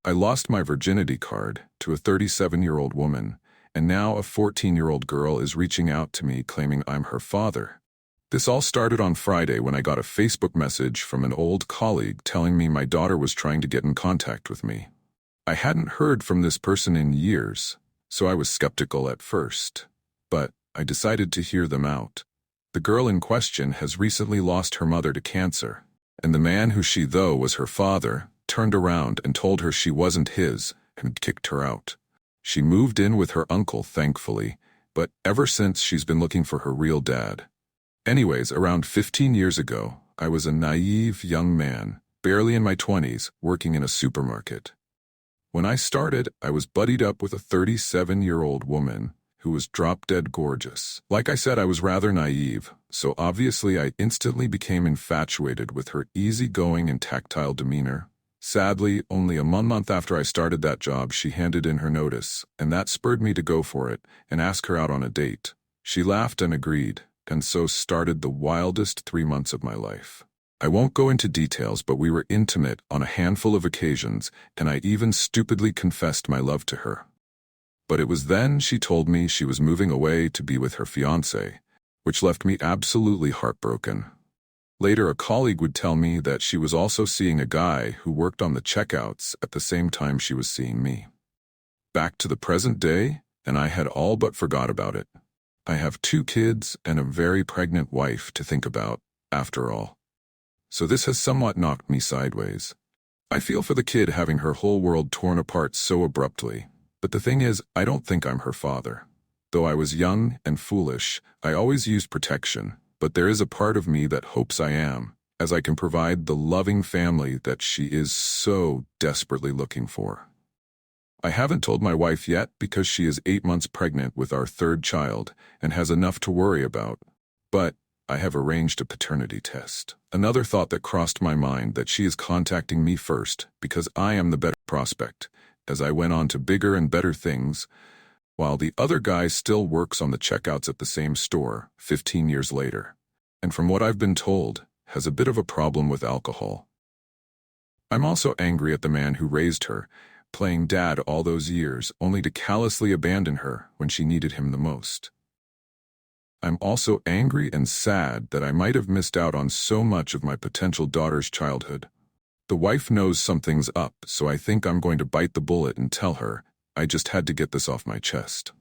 I lost my virginity card to a 37-year-old woman, and now a 14-year-old girl is reaching out to me claiming I'm her father. This all started on Friday when I got a Facebook message from an old colleague telling me my daughter was trying to get in contact with me. I hadn't heard from this person in years, so I was skeptical at first, but I decided to hear them out. The girl in question has recently lost her mother to cancer, and the man who she thought was her father turned around and told her she wasn't his and kicked her out. She moved in with her uncle, thankfully, but ever since she's been looking for her real dad. Anyways, around 15 years ago, I was a naive young man, barely in my 20s, working in a supermarket. When I started, I was buddied up with a 37-year-old woman who was drop-dead gorgeous. Like I said, I was rather naive, so obviously I instantly became infatuated with her easygoing and tactile demeanor. Sadly, only a month after I started that job, she handed in her notice, and that spurred me to go for it and ask her out on a date. She laughed and agreed, and so started the wildest 3 months of my life. I won't go into details, but we were intimate on a handful of occasions, and I even stupidly confessed my love to her. But it was then she told me she was moving away to be with her fiancé, which left me absolutely heartbroken. Later, a colleague would tell me that she was also seeing a guy who worked on the checkouts at the same time she was seeing me. Back to the present day, and I had all but forgot about it. I have 2 kids and a very pregnant wife to think about, after all. So this has somewhat knocked me sideways. I feel for the kid having her whole world torn apart so abruptly, but the thing is, I don't think I'm her father. Though I was young and foolish, I always used protection, but there is a part of me that hopes I am, as I can provide the loving family that she is so desperately looking for. I haven't told my wife yet because she is 8 months pregnant with our 3rd child and has enough to worry about, but I have arranged a paternity test. Another thought that crossed my mind that she is contacting me first because I am the better prospect, as I went on to bigger and better things, while the other guy still works on the checkouts at the same store 15 years later, and from what I've been told, has a bit of a problem with alcohol. I'm also angry at the man who raised her, playing dad all those years only to callously abandon her when she needed him the most. I'm also angry and sad that I might have missed out on so much of my potential daughter's childhood. The wife knows something's up, so I think I'm going to bite the bullet and tell her I just had to get this off my chest.